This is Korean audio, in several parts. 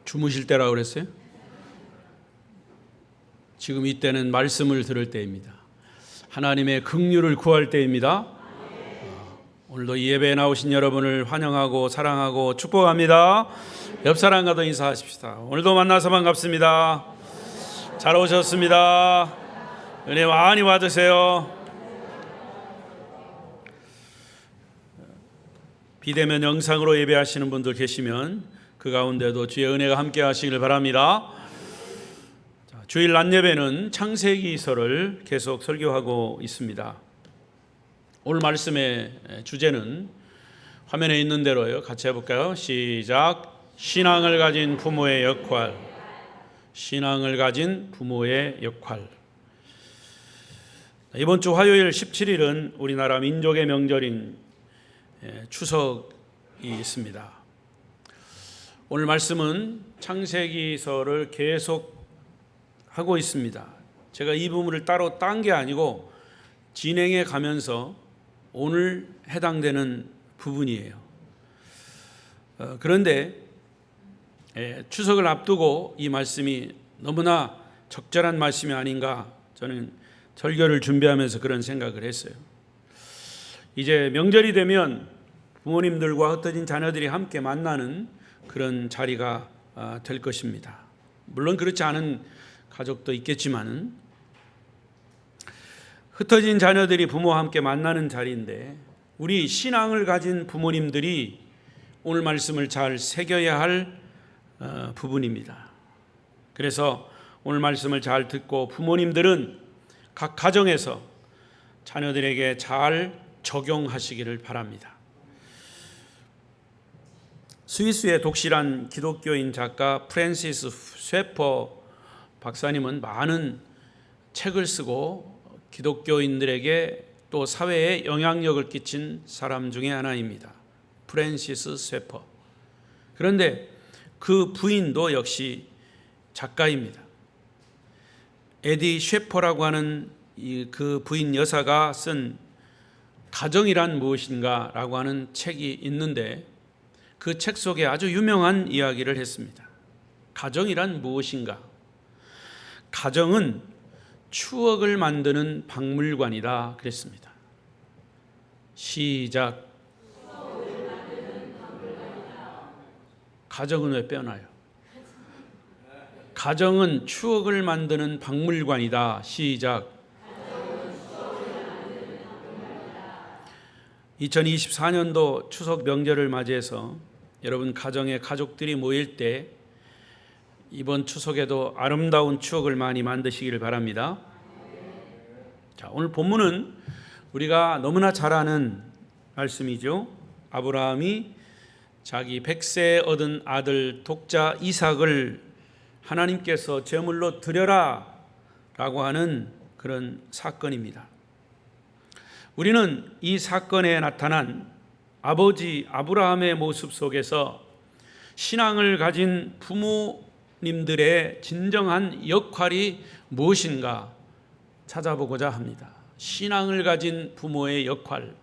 주무실 때라고 그랬어요? 지금 이때는 말씀을 들을 때입니다. 하나님의 긍휼을 구할 때입니다. 오늘도 이 예배에 나오신 여러분을 환영하고 사랑하고 축복합니다. 옆 사람과도 인사하십시다. 오늘도 만나서 반갑습니다. 잘 오셨습니다. 은혜 많이 받으세요. 비대면 영상으로 예배하시는 분들 계시면 그 가운데도 주의 은혜가 함께 하시길 바랍니다. 주일 낮 예배는 창세기서를 계속 설교하고 있습니다. 오늘 말씀의 주제는 화면에 있는 대로요. 같이 해볼까요? 시작. 신앙을 가진 부모의 역할. 신앙을 가진 부모의 역할. 이번 주 화요일 17일은 우리나라 민족의 명절인 추석이 있습니다. 오늘 말씀은 창세기서를 계속 하고 있습니다. 제가 이 부분을 따로 딴 게 아니고 진행해 가면서 오늘 해당되는 부분이에요. 그런데 추석을 앞두고 이 말씀이 너무나 적절한 말씀이 아닌가 저는 설교를 준비하면서 그런 생각을 했어요. 이제 명절이 되면 부모님들과 흩어진 자녀들이 함께 만나는 그런 자리가 될 것입니다. 물론 그렇지 않은 가족도 있겠지만은 흩어진 자녀들이 부모와 함께 만나는 자리인데 우리 신앙을 가진 부모님들이 오늘 말씀을 잘 새겨야 할 부분입니다. 그래서 오늘 말씀을 잘 듣고 부모님들은 각 가정에서 자녀들에게 잘 적용하시기를 바랍니다. 스위스의 독실한 기독교인 작가 프랜시스 쇠퍼 박사님은 많은 책을 쓰고 기독교인들에게 또 사회에 영향력을 끼친 사람 중에 하나입니다. 프랜시스 쇠퍼. 그런데 그 부인도 역시 작가입니다. 에디 쉐퍼라고 하는 그 부인 여사가 쓴 가정이란 무엇인가 라고 하는 책이 있는데 그 책 속에 아주 유명한 이야기를 했습니다. 가정이란 무엇인가? 가정은 추억을 만드는 박물관이다 그랬습니다. 시작. 가정은 왜 빼나요? 가정은 추억을 만드는 박물관이다. 시작. 2024년도 추석 명절을 맞이해서 여러분 가정의 가족들이 모일 때 이번 추석에도 아름다운 추억을 많이 만드시기를 바랍니다. 자, 오늘 본문은 우리가 너무나 잘 아는 말씀이죠. 아브라함이 자기 100세 얻은 아들 독자 이삭을 하나님께서 제물로 드려라 라고 하는 그런 사건입니다. 우리는 이 사건에 나타난 아버지 아브라함의 모습 속에서 신앙을 가진 부모님들의 진정한 역할이 무엇인가 찾아보고자 합니다. 신앙을 가진 부모의 역할.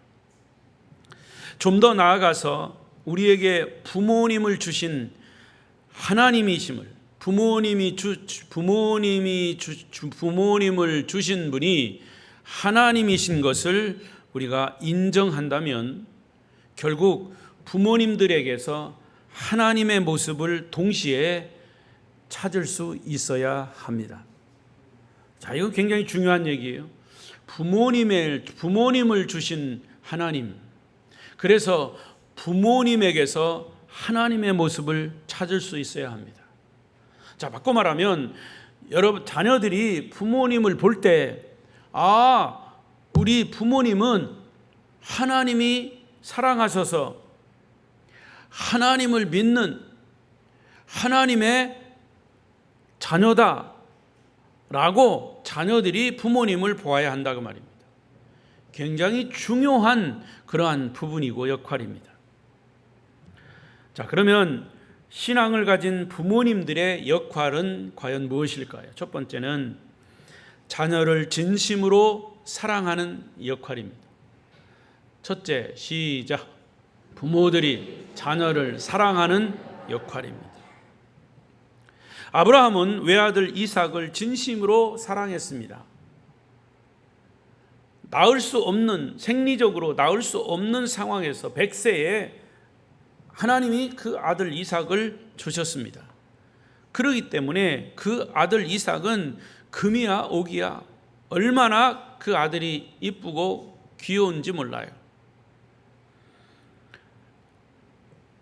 좀 더 나아가서 우리에게 부모님을 주신 하나님이심을 부모님을 주신 분이 하나님이신 것을 우리가 인정한다면 결국 부모님들에게서 하나님의 모습을 동시에 찾을 수 있어야 합니다. 자, 이거 굉장히 중요한 얘기예요. 부모님을 주신 하나님. 그래서 부모님에게서 하나님의 모습을 찾을 수 있어야 합니다. 자, 바꿔 말하면 여러분 자녀들이 부모님을 볼 때 우리 부모님은 하나님이 사랑하셔서 하나님을 믿는 하나님의 자녀다라고 자녀들이 부모님을 보아야 한다고 말입니다. 굉장히 중요한 그러한 부분이고 역할입니다. 자, 그러면 신앙을 가진 부모님들의 역할은 과연 무엇일까요? 첫 번째는 자녀를 진심으로 사랑하는 역할입니다. 첫째, 시작. 부모들이 자녀를 사랑하는 역할입니다. 아브라함은 외아들 이삭을 진심으로 사랑했습니다. 낳을 수 없는, 생리적으로 낳을 수 없는 상황에서 100세에 하나님이 그 아들 이삭을 주셨습니다. 그렇기 때문에 그 아들 이삭은 금이야 옥이야 얼마나 그 아들이 이쁘고 귀여운지 몰라요.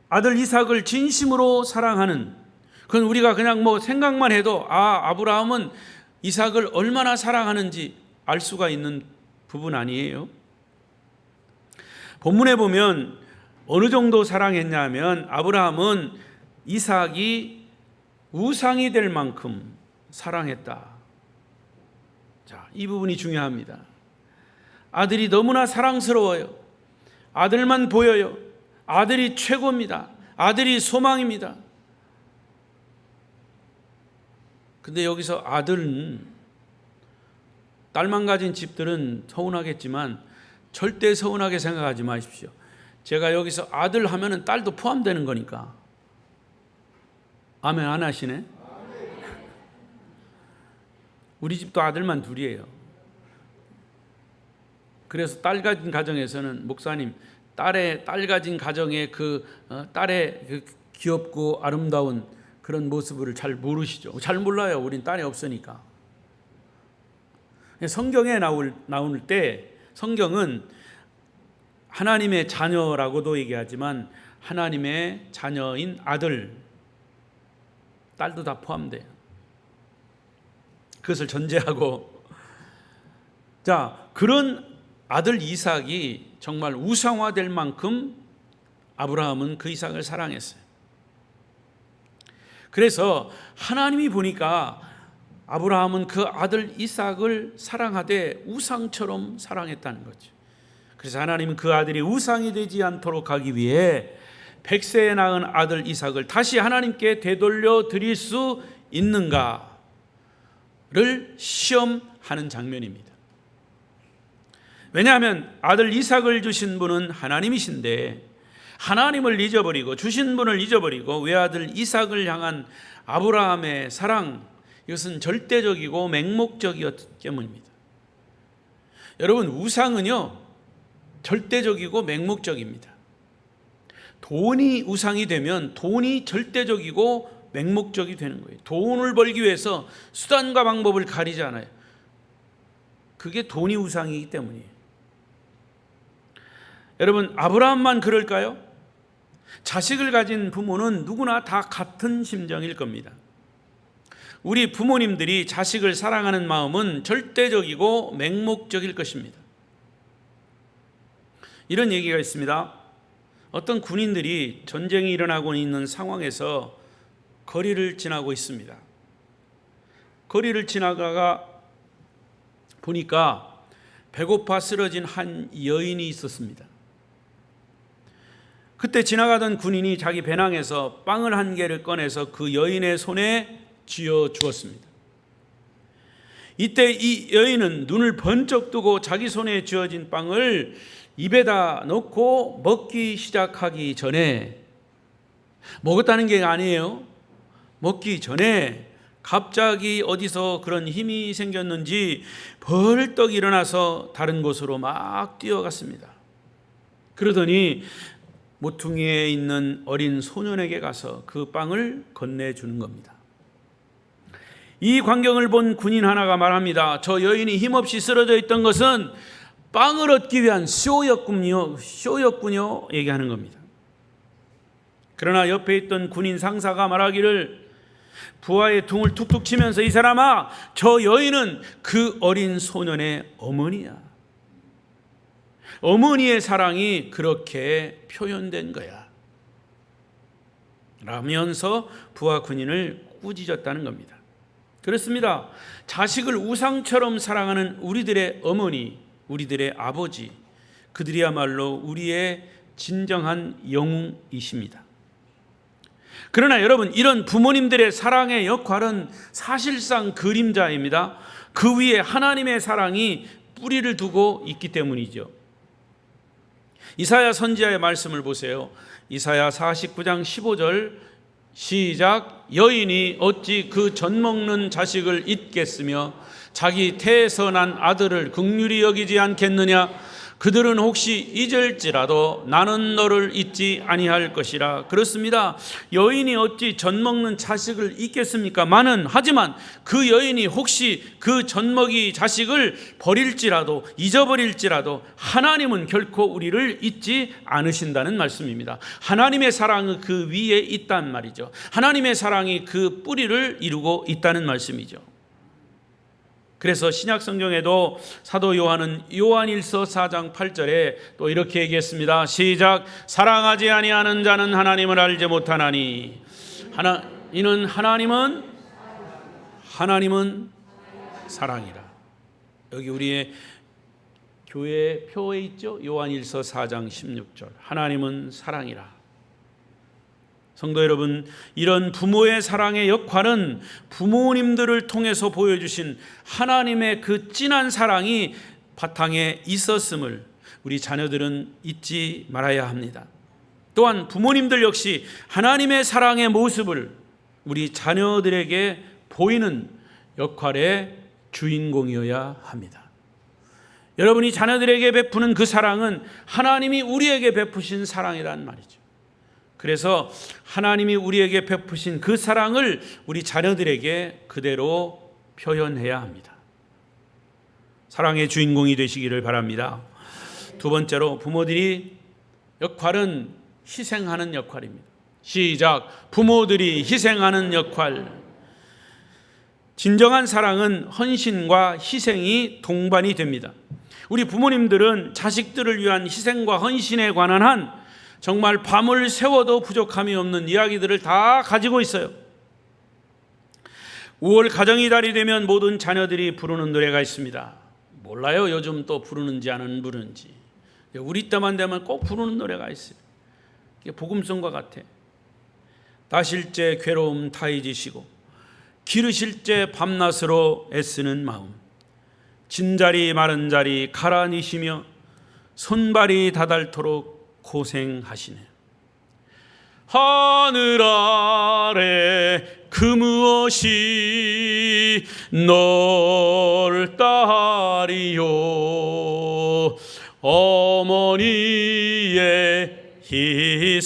아들 이삭을 진심으로 사랑하는, 그건 우리가 그냥 생각만 해도 아브라함은 이삭을 얼마나 사랑하는지 알 수가 있는 부분 아니에요? 본문에 보면 어느 정도 사랑했냐면 아브라함은 이삭이 우상이 될 만큼 사랑했다. 자, 이 부분이 중요합니다. 아들이 너무나 사랑스러워요. 아들만 보여요. 아들이 최고입니다. 아들이 소망입니다. 근데 여기서 아들은, 딸만 가진 집들은 서운하겠지만 절대 서운하게 생각하지 마십시오. 제가 여기서 아들 하면은 딸도 포함되는 거니까. 아멘 안 하시네? 우리 집도 아들만 둘이에요. 그래서 딸 가진 가정에서는 목사님, 딸 가진 가정의 딸의 그 귀엽고 아름다운 그런 모습을 잘 모르시죠? 잘 몰라요. 우린 딸이 없으니까. 성경에 나올 때 성경은 하나님의 자녀라고도 얘기하지만 하나님의 자녀인 아들, 딸도 다 포함돼요. 그것을 전제하고, 자, 그런 아들 이삭이 정말 우상화될 만큼 아브라함은 그 이삭을 사랑했어요. 그래서 하나님이 보니까 아브라함은 그 아들 이삭을 사랑하되 우상처럼 사랑했다는 거죠. 그래서 하나님은 그 아들이 우상이 되지 않도록 하기 위해 100세에 낳은 아들 이삭을 다시 하나님께 되돌려 드릴 수 있는가를 시험하는 장면입니다. 왜냐하면 아들 이삭을 주신 분은 하나님이신데 하나님을 잊어버리고 주신 분을 잊어버리고 외아들 이삭을 향한 아브라함의 사랑, 이것은 절대적이고 맹목적이었기 때문입니다. 여러분, 우상은요 절대적이고 맹목적입니다. 돈이 우상이 되면 돈이 절대적이고 맹목적이 되는 거예요. 돈을 벌기 위해서 수단과 방법을 가리지 않아요. 그게 돈이 우상이기 때문이에요. 여러분, 아브라함만 그럴까요? 자식을 가진 부모는 누구나 다 같은 심정일 겁니다. 우리 부모님들이 자식을 사랑하는 마음은 절대적이고 맹목적일 것입니다. 이런 얘기가 있습니다. 어떤 군인들이 전쟁이 일어나고 있는 상황에서 거리를 지나고 있습니다. 거리를 지나가가 보니까 배고파 쓰러진 한 여인이 있었습니다. 그때 지나가던 군인이 자기 배낭에서 빵을 한 개를 꺼내서 그 여인의 손에 쥐어 주었습니다. 이때 이 여인은 눈을 번쩍 뜨고 자기 손에 쥐어진 빵을 입에다 넣고 먹기 시작하기 전에, 먹었다는 게 아니에요. 먹기 전에 갑자기 어디서 그런 힘이 생겼는지 벌떡 일어나서 다른 곳으로 막 뛰어갔습니다. 그러더니 모퉁이에 있는 어린 소년에게 가서 그 빵을 건네주는 겁니다. 이 광경을 본 군인 하나가 말합니다. 저 여인이 힘없이 쓰러져 있던 것은 빵을 얻기 위한 쇼였군요. 얘기하는 겁니다. 그러나 옆에 있던 군인 상사가 말하기를, 부하의 둥을 툭툭 치면서, 이 사람아, 저 여인은 그 어린 소년의 어머니야. 어머니의 사랑이 그렇게 표현된 거야 라면서 부하 군인을 꾸짖었다는 겁니다. 그렇습니다. 자식을 우상처럼 사랑하는 우리들의 어머니, 우리들의 아버지, 그들이야말로 우리의 진정한 영웅이십니다. 그러나 여러분, 이런 부모님들의 사랑의 역할은 사실상 그림자입니다. 그 위에 하나님의 사랑이 뿌리를 두고 있기 때문이죠. 이사야 선지자의 말씀을 보세요. 이사야 49장 15절 시작. 여인이 어찌 그 젖 먹는 자식을 잊겠으며 자기 태에서 난 아들을 긍휼히 여기지 않겠느냐. 그들은 혹시 잊을지라도 나는 너를 잊지 아니할 것이라. 그렇습니다. 여인이 어찌 젖 먹는 자식을 잊겠습니까? 하지만 그 여인이 혹시 그 젖먹이 자식을 버릴지라도, 잊어버릴지라도 하나님은 결코 우리를 잊지 않으신다는 말씀입니다. 하나님의 사랑은 그 위에 있단 말이죠. 하나님의 사랑이 그 뿌리를 이루고 있다는 말씀이죠. 그래서 신약 성경에도 사도 요한은 요한일서 4장 8절에 또 이렇게 얘기했습니다. 시작. 사랑하지 아니하는 자는 하나님을 알지 못하나니 이는 하나님은 사랑이라. 여기 우리의 교회 표에 있죠. 요한일서 4장 16절. 하나님은 사랑이라. 성도 여러분, 이런 부모의 사랑의 역할은 부모님들을 통해서 보여주신 하나님의 그 진한 사랑이 바탕에 있었음을 우리 자녀들은 잊지 말아야 합니다. 또한 부모님들 역시 하나님의 사랑의 모습을 우리 자녀들에게 보이는 역할의 주인공이어야 합니다. 여러분이 자녀들에게 베푸는 그 사랑은 하나님이 우리에게 베푸신 사랑이란 말이죠. 그래서 하나님이 우리에게 베푸신 그 사랑을 우리 자녀들에게 그대로 표현해야 합니다. 사랑의 주인공이 되시기를 바랍니다. 두 번째로, 부모들이 역할은 희생하는 역할입니다. 시작. 부모들이 희생하는 역할. 진정한 사랑은 헌신과 희생이 동반이 됩니다. 우리 부모님들은 자식들을 위한 희생과 헌신에 관한 한 정말 밤을 새워도 부족함이 없는 이야기들을 다 가지고 있어요. 5월 가정의 달이 되면 모든 자녀들이 부르는 노래가 있습니다. 몰라요, 요즘 또 부르는지 안 부르는지. 우리 때만 되면 꼭 부르는 노래가 있어요. 이게 복음성과 같아. 다실제 괴로움 다 잊으시고 기르실제 밤낮으로 애쓰는 마음, 진자리 마른 자리 가라니시며 손발이 다닳도록 고생하시네. 하늘 아래 그 무엇이 널 따리요. 어머니의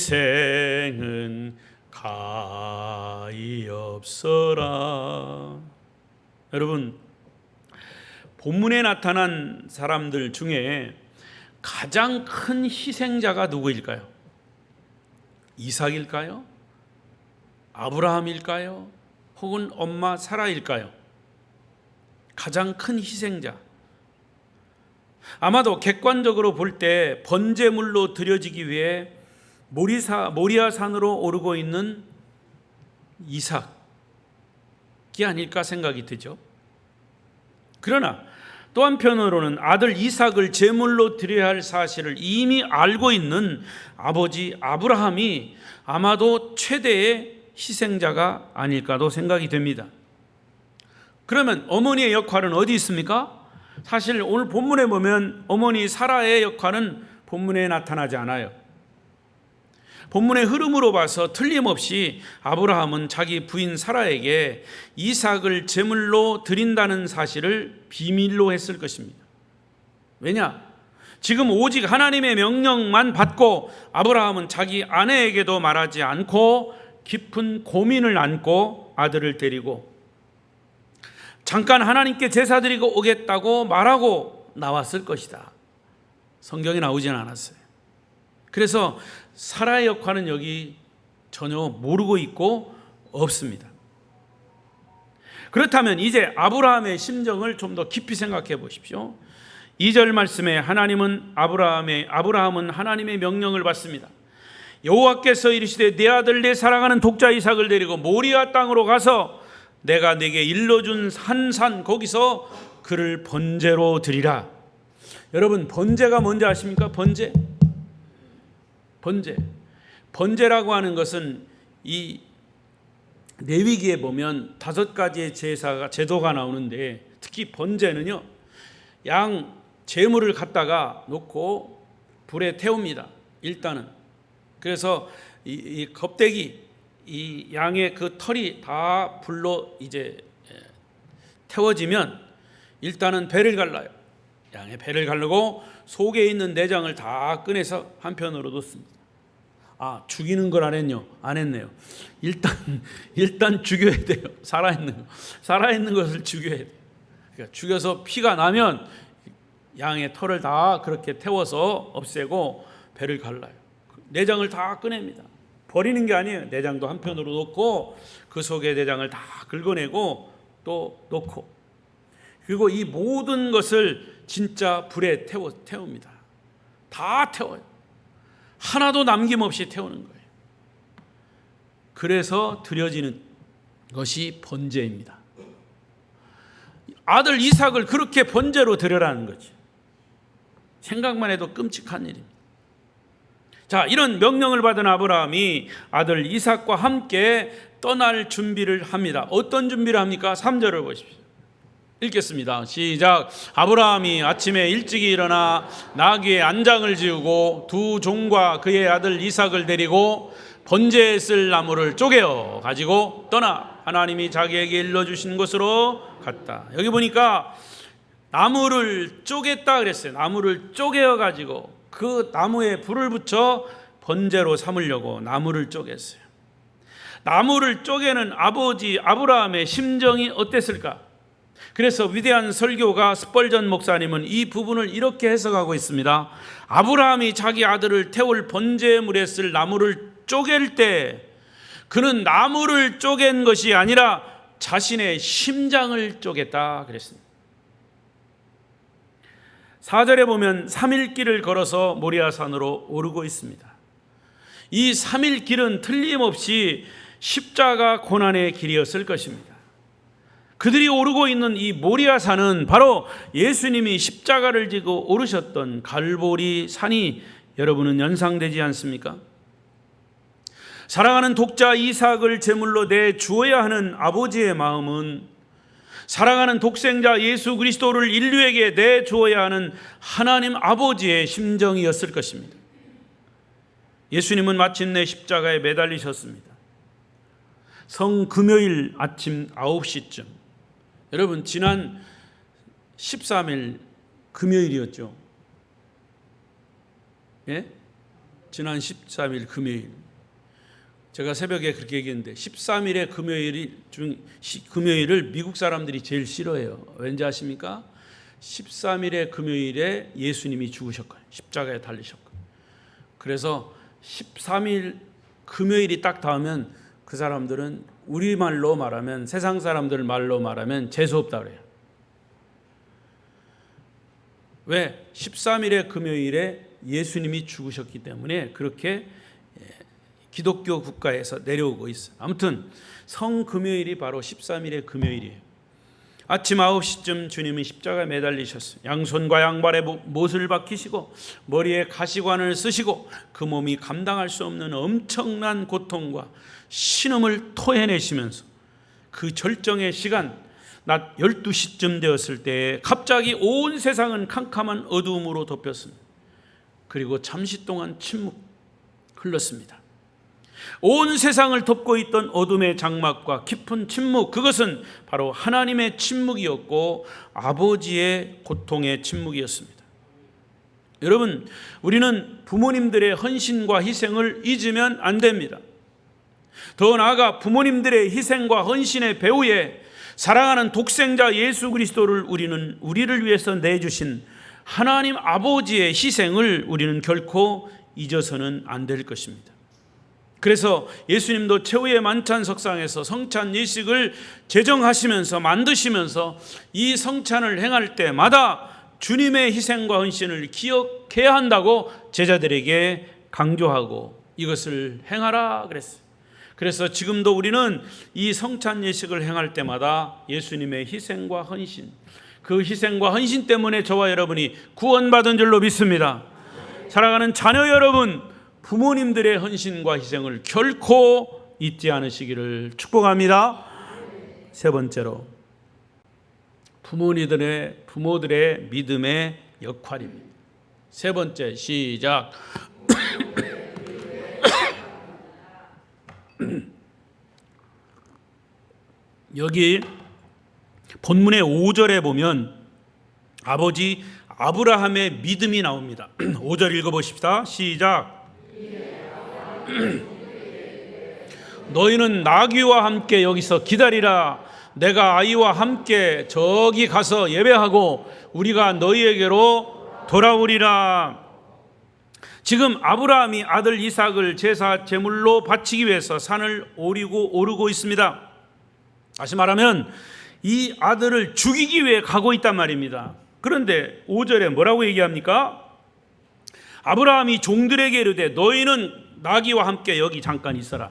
희생은 가히 없어라. 여러분, 본문에 나타난 사람들 중에 가장 큰 희생자가 누구일까요? 이삭일까요? 아브라함일까요? 혹은 엄마 사라일까요? 가장 큰 희생자. 아마도 객관적으로 볼 때 번제물로 드려지기 위해 모리아산으로 오르고 있는 이삭이 아닐까 생각이 되죠. 그러나 또 한편으로는 아들 이삭을 제물로 드려야 할 사실을 이미 알고 있는 아버지 아브라함이 아마도 최대의 희생자가 아닐까도 생각이 됩니다. 그러면 어머니의 역할은 어디 있습니까? 사실 오늘 본문에 보면 어머니 사라의 역할은 본문에 나타나지 않아요. 본문의 흐름으로 봐서 틀림없이 아브라함은 자기 부인 사라에게 이삭을 제물로 드린다는 사실을 비밀로 했을 것입니다. 왜냐? 지금 오직 하나님의 명령만 받고 아브라함은 자기 아내에게도 말하지 않고 깊은 고민을 안고 아들을 데리고 잠깐 하나님께 제사 드리고 오겠다고 말하고 나왔을 것이다. 성경에 나오지는 않았어요. 그래서 사라의 역할은 여기 전혀 모르고 있고 없습니다. 그렇다면 이제 아브라함의 심정을 좀 더 깊이 생각해 보십시오. 2절 말씀에 아브라함은 하나님의 명령을 받습니다. 여호와께서 이르시되 내 아들 내 사랑하는 독자 이삭을 데리고 모리아 땅으로 가서 내가 네게 일러준 한 산 거기서 그를 번제로 드리라. 여러분, 번제가 뭔지 아십니까? 번제라고 하는 것은 이 레위기에 보면 5가지의 제도가 나오는데 특히 번제는요, 양 제물을 갖다가 놓고 불에 태웁니다. 일단은. 그래서 이 껍데기, 이 양의 그 털이 다 불로 이제 태워지면 일단은 배를 갈라요. 양의 배를 가르고 속에 있는 내장을 다 꺼내서 한편으로 놓습니다. 죽이는 걸 안 했요? 안 했네요. 일단 죽여야 돼요. 살아있는 것을 죽여야 돼요. 그러니까 죽여서 피가 나면 양의 털을 다 그렇게 태워서 없애고 배를 갈라요. 내장을 다 꺼냅니다. 버리는 게 아니에요. 내장도 한편으로 놓고 그 속에 내장을 다 긁어내고 또 놓고, 그리고 이 모든 것을 진짜 불에 태웁니다. 다 태워요. 하나도 남김없이 태우는 거예요. 그래서 드려지는 것이 번제입니다. 아들 이삭을 그렇게 번제로 드려라는 거지. 생각만 해도 끔찍한 일입니다. 자, 이런 명령을 받은 아브라함이 아들 이삭과 함께 떠날 준비를 합니다. 어떤 준비를 합니까? 3절을 보십시오. 읽겠습니다. 시작. 아브라함이 아침에 일찍이 일어나 나귀의 안장을 지우고 두 종과 그의 아들 이삭을 데리고 번제에 쓸 나무를 쪼개어 가지고 떠나 하나님이 자기에게 일러주신 곳으로 갔다. 여기 보니까 나무를 쪼갰다 그랬어요. 나무를 쪼개어 가지고 그 나무에 불을 붙여 번제로 삼으려고 나무를 쪼갰어요. 나무를 쪼개는 아버지 아브라함의 심정이 어땠을까? 그래서 위대한 설교가 스펄전 목사님은 이 부분을 이렇게 해석하고 있습니다. 아브라함이 자기 아들을 태울 번제물에 쓸 나무를 쪼갤 때 그는 나무를 쪼갠 것이 아니라 자신의 심장을 쪼갰다 그랬습니다. 4절에 보면 3일 길을 걸어서 모리아산으로 오르고 있습니다. 이 3일 길은 틀림없이 십자가 고난의 길이었을 것입니다. 그들이 오르고 있는 이 모리아산은 바로 예수님이 십자가를 지고 오르셨던 갈보리 산이 여러분은 연상되지 않습니까? 사랑하는 독자 이삭을 제물로 내주어야 하는 아버지의 마음은 사랑하는 독생자 예수 그리스도를 인류에게 내주어야 하는 하나님 아버지의 심정이었을 것입니다. 예수님은 마침내 십자가에 매달리셨습니다. 성금요일 아침 9시쯤, 여러분 지난 13일 금요일이었죠. 예? 지난 13일 금요일. 제가 새벽에 그렇게 얘기했는데 13일의 금요일을 미국 사람들이 제일 싫어해요. 왠지 아십니까? 13일의 금요일에 예수님이 죽으셨거든요. 십자가에 달리셨거든요. 그래서 13일 금요일이 딱 닿으면 그 사람들은 우리말로 말하면, 세상 사람들 말로 말하면 재수없다 그래요. 왜? 13일의 금요일에 예수님이 죽으셨기 때문에 그렇게 기독교 국가에서 내려오고 있어요. 아무튼 성금요일이 바로 13일의 금요일이에요. 아침 9시쯤 주님이 십자가에 매달리셨어요. 양손과 양발에 못을 박히시고 머리에 가시관을 쓰시고 그 몸이 감당할 수 없는 엄청난 고통과 신음을 토해내시면서 그 절정의 시간, 낮 12시쯤 되었을 때 갑자기 온 세상은 캄캄한 어두움으로 덮였습니다. 그리고 잠시 동안 침묵 흘렀습니다. 온 세상을 덮고 있던 어둠의 장막과 깊은 침묵, 그것은 바로 하나님의 침묵이었고 아버지의 고통의 침묵이었습니다. 여러분, 우리는 부모님들의 헌신과 희생을 잊으면 안 됩니다. 더 나아가 부모님들의 희생과 헌신의 배후에 사랑하는 독생자 예수 그리스도를 우리를 위해서 내주신 하나님 아버지의 희생을 우리는 결코 잊어서는 안 될 것입니다. 그래서 예수님도 최후의 만찬 석상에서 성찬 예식을 제정하시면서 만드시면서 이 성찬을 행할 때마다 주님의 희생과 헌신을 기억해야 한다고 제자들에게 강조하고 이것을 행하라 그랬어요. 그래서 지금도 우리는 이 성찬 예식을 행할 때마다 예수님의 희생과 헌신, 그 희생과 헌신 때문에 저와 여러분이 구원받은 줄로 믿습니다. 사랑하는 자녀 여러분, 부모님들의 헌신과 희생을 결코 잊지 않으시기를 축복합니다. 세 번째로, 부모들의 믿음의 역할입니다. 세 번째, 시작. 여기 본문의 5절에 보면 아버지 아브라함의 믿음이 나옵니다. 5절 읽어보십시다. 시작. 너희는 나귀와 함께 여기서 기다리라. 내가 아이와 함께 저기 가서 예배하고 우리가 너희에게로 돌아오리라. 지금 아브라함이 아들 이삭을 제사 제물로 바치기 위해서 산을 오르고 있습니다. 다시 말하면 이 아들을 죽이기 위해 가고 있단 말입니다. 그런데 5절에 뭐라고 얘기합니까? 아브라함이 종들에게 이르되 너희는 나귀와 함께 여기 잠깐 있어라.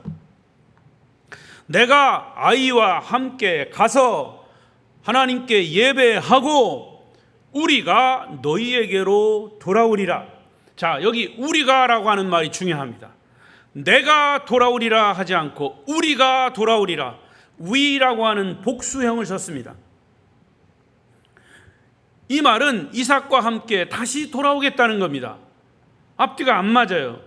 내가 아이와 함께 가서 하나님께 예배하고 우리가 너희에게로 돌아오리라. 자, 여기 우리가라고 하는 말이 중요합니다. 내가 돌아오리라 하지 않고 우리가 돌아오리라. we라고 하는 복수형을 썼습니다. 이 말은 이삭과 함께 다시 돌아오겠다는 겁니다. 앞뒤가 안 맞아요.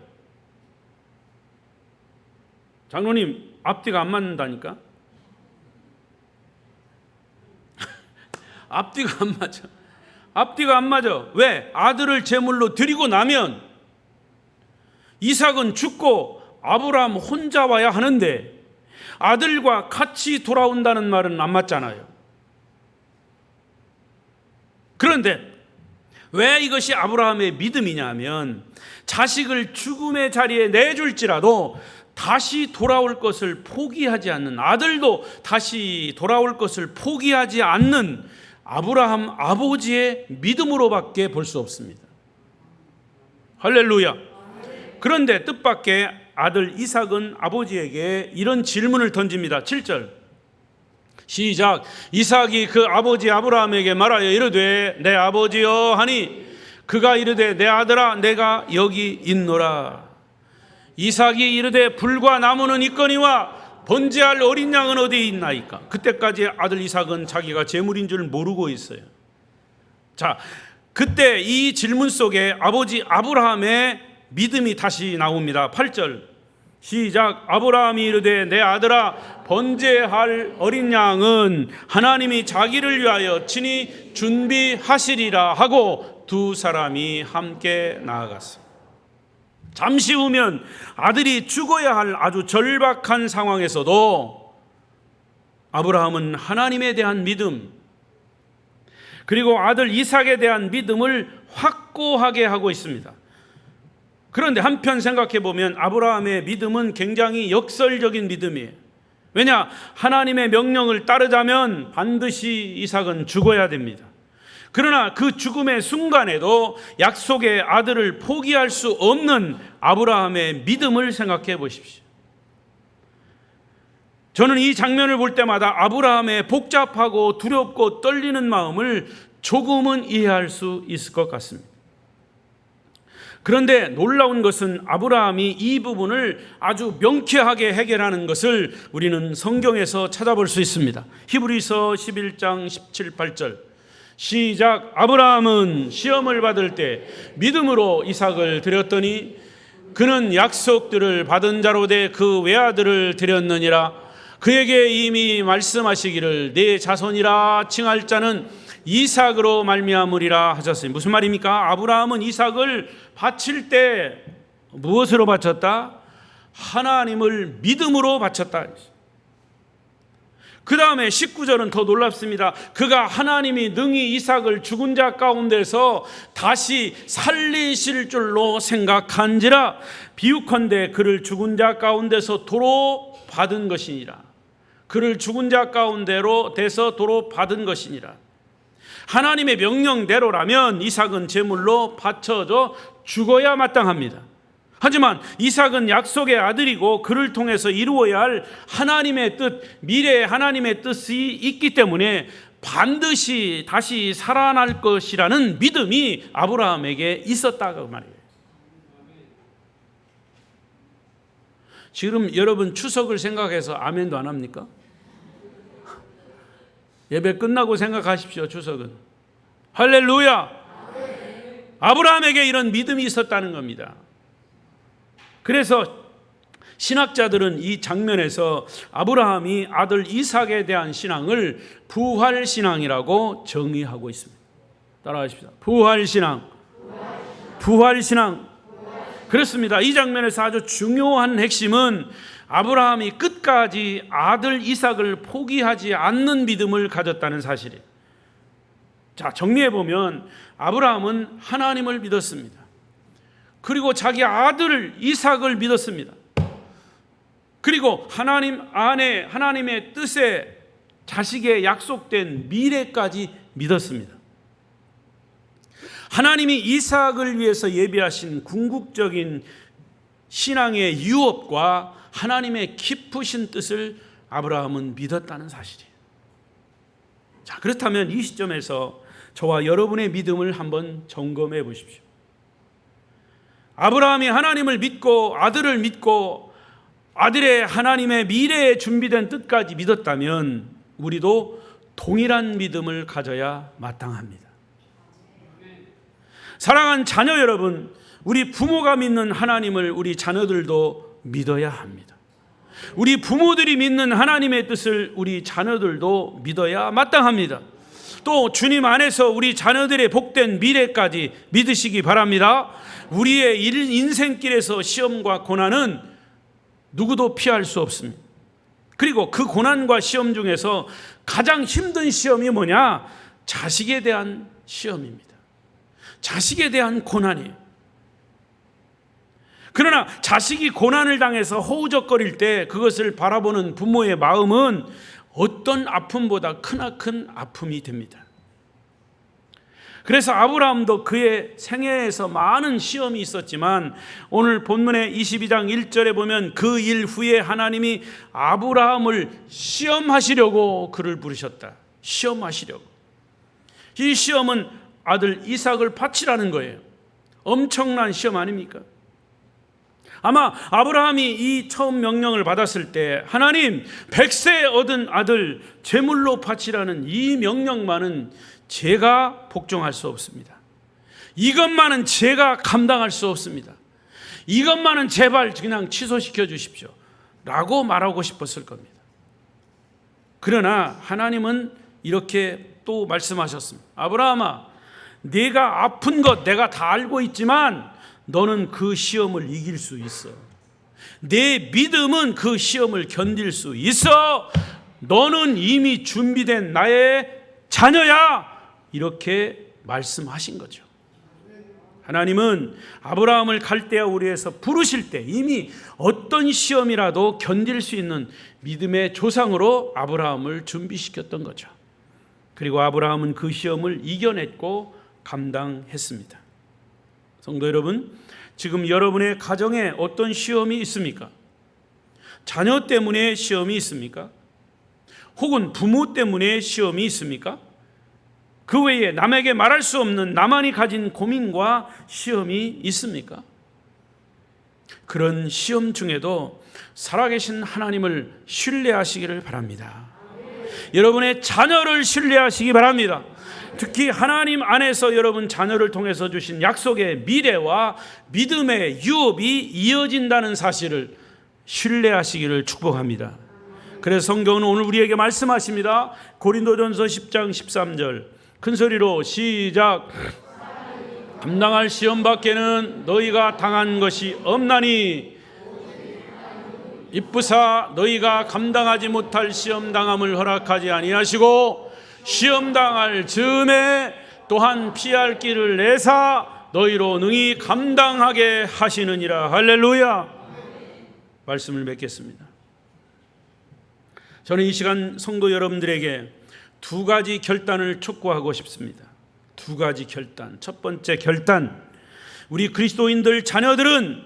장로님, 앞뒤가 안 맞는다니까? 앞뒤가 안 맞아. 앞뒤가 안 맞아. 왜? 아들을 제물로 드리고 나면 이삭은 죽고 아브라함 혼자 와야 하는데 아들과 같이 돌아온다는 말은 안 맞잖아요. 그런데 왜 이것이 아브라함의 믿음이냐 하면 자식을 죽음의 자리에 내줄지라도 다시 돌아올 것을 포기하지 않는, 아들도 다시 돌아올 것을 포기하지 않는 아브라함 아버지의 믿음으로밖에 볼 수 없습니다. 할렐루야. 그런데 뜻밖의 아들 이삭은 아버지에게 이런 질문을 던집니다. 7절 시작. 이삭이 그 아버지 아브라함에게 말하여 이르되 내 아버지여 하니 그가 이르되 내 아들아 내가 여기 있노라. 이삭이 이르되 불과 나무는 있거니와 번제할 어린 양은 어디 있나이까. 그때까지 아들 이삭은 자기가 제물인 줄 모르고 있어요. 자, 그때 이 질문 속에 아버지 아브라함의 믿음이 다시 나옵니다. 8절 시작. 아브라함이 이르되 내 아들아 번제할 어린 양은 하나님이 자기를 위하여 친히 준비하시리라 하고 두 사람이 함께 나아갔습니다. 잠시 후면 아들이 죽어야 할 아주 절박한 상황에서도 아브라함은 하나님에 대한 믿음 그리고 아들 이삭에 대한 믿음을 확고하게 하고 있습니다. 그런데 한편 생각해 보면 아브라함의 믿음은 굉장히 역설적인 믿음이에요. 왜냐? 하나님의 명령을 따르자면 반드시 이삭은 죽어야 됩니다. 그러나 그 죽음의 순간에도 약속의 아들을 포기할 수 없는 아브라함의 믿음을 생각해 보십시오. 저는 이 장면을 볼 때마다 아브라함의 복잡하고 두렵고 떨리는 마음을 조금은 이해할 수 있을 것 같습니다. 그런데 놀라운 것은 아브라함이 이 부분을 아주 명쾌하게 해결하는 것을 우리는 성경에서 찾아볼 수 있습니다. 히브리서 11장 17, 8절 시작. 아브라함은 시험을 받을 때 믿음으로 이삭을 드렸더니 그는 약속들을 받은 자로 돼 그 외아들을 드렸느니라. 그에게 이미 말씀하시기를 내 자손이라 칭할 자는 이삭으로 말미암으리라 하셨으니 무슨 말입니까? 아브라함은 이삭을 바칠 때 무엇으로 바쳤다? 하나님을 믿음으로 바쳤다. 그 다음에 19절은 더 놀랍습니다. 그가 하나님이 능히 이삭을 죽은 자 가운데서 다시 살리실 줄로 생각한지라 비유컨대 그를 죽은 자 가운데서 도로 받은 것이니라. 그를 죽은 자 가운데로 돼서 도로 받은 것이니라. 하나님의 명령대로라면 이삭은 제물로 바쳐져 죽어야 마땅합니다. 하지만 이삭은 약속의 아들이고 그를 통해서 이루어야 할 하나님의 뜻, 미래의 하나님의 뜻이 있기 때문에 반드시 다시 살아날 것이라는 믿음이 아브라함에게 있었다고 말이에요. 지금 여러분 추석을 생각해서 아멘도 안 합니까? 예배 끝나고 생각하십시오. 추석은 할렐루야. 아브라함에게 이런 믿음이 있었다는 겁니다. 그래서 신학자들은 이 장면에서 아브라함이 아들 이삭에 대한 신앙을 부활신앙이라고 정의하고 있습니다. 따라하십시다. 부활신앙. 부활신앙. 그렇습니다. 이 장면에서 아주 중요한 핵심은 아브라함이 끝까지 아들 이삭을 포기하지 않는 믿음을 가졌다는 사실이에요. 자, 정리해보면 아브라함은 하나님을 믿었습니다. 그리고 자기 아들 이삭을 믿었습니다. 그리고 하나님 안에 하나님의 뜻에 자식의 약속된 미래까지 믿었습니다. 하나님이 이삭을 위해서 예비하신 궁극적인 신앙의 유업과 하나님의 깊으신 뜻을 아브라함은 믿었다는 사실이에요. 자, 그렇다면 이 시점에서 저와 여러분의 믿음을 한번 점검해 보십시오. 아브라함이 하나님을 믿고 아들을 믿고 아들의 하나님의 미래에 준비된 뜻까지 믿었다면 우리도 동일한 믿음을 가져야 마땅합니다. 사랑하는 자녀 여러분, 우리 부모가 믿는 하나님을 우리 자녀들도 믿어야 합니다. 우리 부모들이 믿는 하나님의 뜻을 우리 자녀들도 믿어야 마땅합니다. 또 주님 안에서 우리 자녀들의 복된 미래까지 믿으시기 바랍니다. 우리의 인생길에서 시험과 고난은 누구도 피할 수 없습니다. 그리고 그 고난과 시험 중에서 가장 힘든 시험이 뭐냐? 자식에 대한 시험입니다. 자식에 대한 고난이에요. 그러나 자식이 고난을 당해서 허우적거릴 때 그것을 바라보는 부모의 마음은 어떤 아픔보다 크나큰 아픔이 됩니다. 그래서 아브라함도 그의 생애에서 많은 시험이 있었지만 오늘 본문의 22장 1절에 보면 그 일 후에 하나님이 아브라함을 시험하시려고 그를 부르셨다. 시험하시려고. 이 시험은 아들 이삭을 바치라는 거예요. 엄청난 시험 아닙니까? 아마 아브라함이 이 처음 명령을 받았을 때 하나님 100세 얻은 아들 제물로 바치라는 이 명령만은 제가 복종할 수 없습니다. 이것만은 제가 감당할 수 없습니다. 이것만은 제발 그냥 취소시켜 주십시오 라고 말하고 싶었을 겁니다. 그러나 하나님은 이렇게 또 말씀하셨습니다. 아브라함아, 네가 아픈 것 내가 다 알고 있지만 너는 그 시험을 이길 수 있어. 내 믿음은 그 시험을 견딜 수 있어. 너는 이미 준비된 나의 자녀야. 이렇게 말씀하신 거죠. 하나님은 아브라함을 갈대아 우리에서 부르실 때 이미 어떤 시험이라도 견딜 수 있는 믿음의 조상으로 아브라함을 준비시켰던 거죠. 그리고 아브라함은 그 시험을 이겨냈고 감당했습니다. 성도 여러분, 지금 여러분의 가정에 어떤 시험이 있습니까? 자녀 때문에 시험이 있습니까? 혹은 부모 때문에 시험이 있습니까? 그 외에 남에게 말할 수 없는 나만이 가진 고민과 시험이 있습니까? 그런 시험 중에도 살아계신 하나님을 신뢰하시기를 바랍니다. 여러분의 자녀를 신뢰하시기 바랍니다. 특히 하나님 안에서 여러분 자녀를 통해서 주신 약속의 미래와 믿음의 유업이 이어진다는 사실을 신뢰하시기를 축복합니다. 그래서 성경은 오늘 우리에게 말씀하십니다. 고린도전서 10장 13절 큰 소리로 시작. 감당할 시험 밖에는 너희가 당한 것이 없나니 이쁘사 너희가 감당하지 못할 시험 당함을 허락하지 아니하시고 시험 당할 즈음에 또한 피할 길을 내사 너희로 능히 감당하게 하시느니라. 할렐루야. 말씀을 맺겠습니다. 저는 이 시간 성도 여러분들에게 두 가지 결단을 촉구하고 싶습니다. 두 가지 결단. 첫 번째 결단, 우리 그리스도인들 자녀들은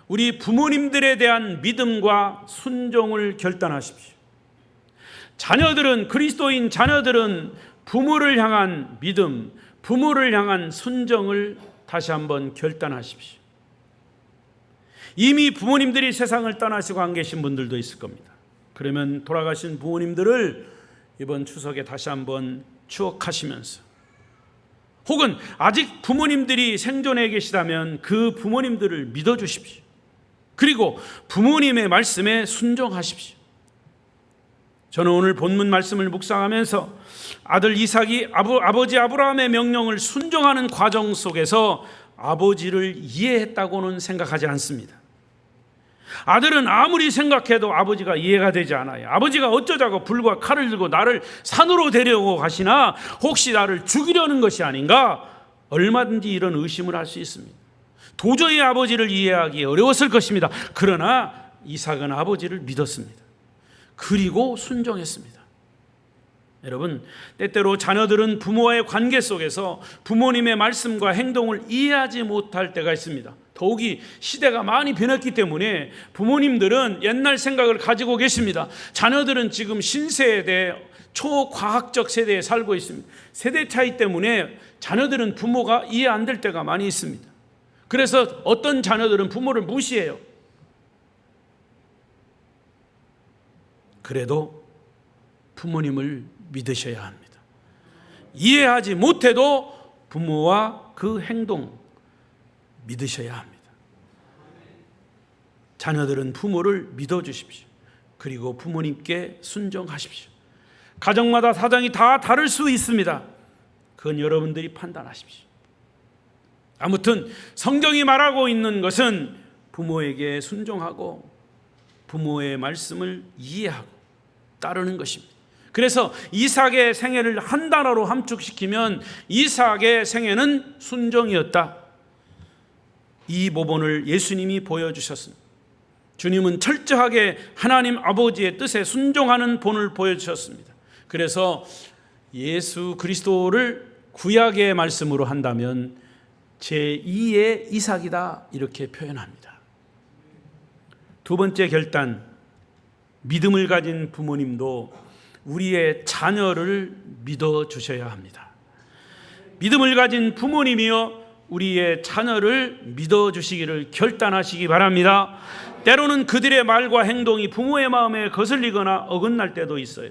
우리 부모님들에 대한 믿음과 순종을 결단하십시오. 자녀들은, 그리스도인 자녀들은 부모를 향한 믿음, 부모를 향한 순종을 다시 한번 결단하십시오. 이미 부모님들이 세상을 떠나시고 안 계신 분들도 있을 겁니다. 그러면 돌아가신 부모님들을 이번 추석에 다시 한번 추억하시면서, 혹은 아직 부모님들이 생존해 계시다면 그 부모님들을 믿어주십시오. 그리고 부모님의 말씀에 순종하십시오. 저는 오늘 본문 말씀을 묵상하면서 아들 이삭이 아버지 아브라함의 명령을 순종하는 과정 속에서 아버지를 이해했다고는 생각하지 않습니다. 아들은 아무리 생각해도 아버지가 이해가 되지 않아요. 아버지가 어쩌자고 불과 칼을 들고 나를 산으로 데려오고 가시나 혹시 나를 죽이려는 것이 아닌가? 얼마든지 이런 의심을 할 수 있습니다. 도저히 아버지를 이해하기 어려웠을 것입니다. 그러나 이삭은 아버지를 믿었습니다. 그리고 순종했습니다. 여러분, 때때로 자녀들은 부모와의 관계 속에서 부모님의 말씀과 행동을 이해하지 못할 때가 있습니다. 더욱이 시대가 많이 변했기 때문에 부모님들은 옛날 생각을 가지고 계십니다. 자녀들은 지금 신세대, 초과학적 세대에 살고 있습니다. 세대 차이 때문에 자녀들은 부모가 이해 안 될 때가 많이 있습니다. 그래서 어떤 자녀들은 부모를 무시해요. 그래도 부모님을 믿으셔야 합니다. 이해하지 못해도 부모와 그 행동 믿으셔야 합니다. 자녀들은 부모를 믿어주십시오. 그리고 부모님께 순종하십시오. 가정마다 사정이 다 다를 수 있습니다. 그건 여러분들이 판단하십시오. 아무튼 성경이 말하고 있는 것은 부모에게 순종하고 부모의 말씀을 이해하고 따르는 것입니다. 그래서 이삭의 생애를 한 단어로 함축시키면 이삭의 생애는 순종이었다. 이 모본을 예수님이 보여주셨습니다. 주님은 철저하게 하나님 아버지의 뜻에 순종하는 본을 보여주셨습니다. 그래서 예수 그리스도를 구약의 말씀으로 한다면 제2의 이삭이다 이렇게 표현합니다. 두 번째 결단, 믿음을 가진 부모님도 우리의 자녀를 믿어주셔야 합니다. 믿음을 가진 부모님이요 우리의 자녀를 믿어주시기를 결단하시기 바랍니다. 때로는 그들의 말과 행동이 부모의 마음에 거슬리거나 어긋날 때도 있어요.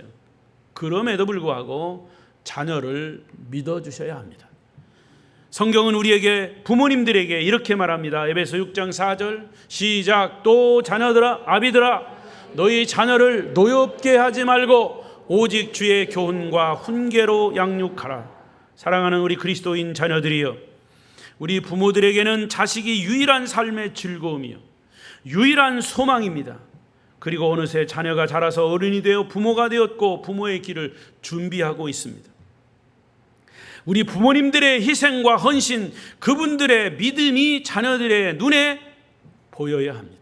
그럼에도 불구하고 자녀를 믿어주셔야 합니다. 성경은 우리에게 부모님들에게 이렇게 말합니다. 에베소 6장 4절 시작. 또 자녀들아 아비들아 너희 자녀를 노엽게 하지 말고 오직 주의 교훈과 훈계로 양육하라. 사랑하는 우리 그리스도인 자녀들이여, 우리 부모들에게는 자식이 유일한 삶의 즐거움이요 유일한 소망입니다. 그리고 어느새 자녀가 자라서 어른이 되어 부모가 되었고 부모의 길을 준비하고 있습니다. 우리 부모님들의 희생과 헌신, 그분들의 믿음이 자녀들의 눈에 보여야 합니다.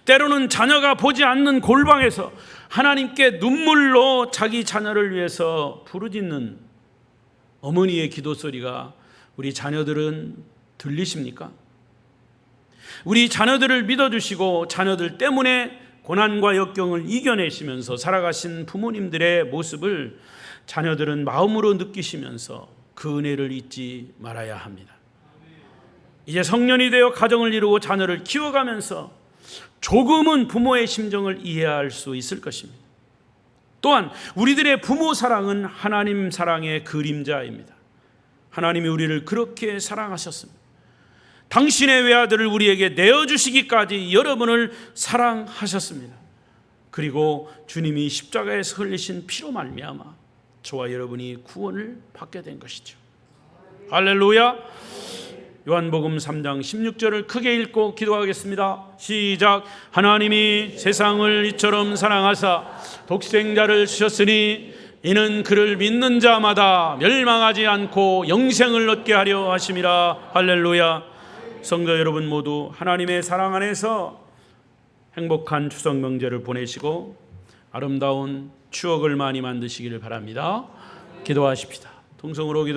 때로는 자녀가 보지 않는 골방에서 하나님께 눈물로 자기 자녀를 위해서 부르짖는 어머니의 기도 소리가 우리 자녀들은 들리십니까? 우리 자녀들을 믿어주시고 자녀들 때문에 고난과 역경을 이겨내시면서 살아가신 부모님들의 모습을 자녀들은 마음으로 느끼시면서 그 은혜를 잊지 말아야 합니다. 이제 성년이 되어 가정을 이루고 자녀를 키워가면서 조금은 부모의 심정을 이해할 수 있을 것입니다. 또한 우리들의 부모 사랑은 하나님 사랑의 그림자입니다. 하나님이 우리를 그렇게 사랑하셨습니다. 당신의 외아들을 우리에게 내어주시기까지 여러분을 사랑하셨습니다. 그리고 주님이 십자가에서 흘리신 피로 말미암아 저와 여러분이 구원을 받게 된 것이죠. 할렐루야. 요한복음 3장 16절을 크게 읽고 기도하겠습니다. 시작. 하나님이 세상을 이처럼 사랑하사 독생자를 주셨으니 이는 그를 믿는 자마다 멸망하지 않고 영생을 얻게 하려 하심이라. 할렐루야. 성도 여러분 모두 하나님의 사랑 안에서 행복한 추석 명절을 보내시고 아름다운 추억을 많이 만드시기를 바랍니다. 기도하십시다. 통성으로 기도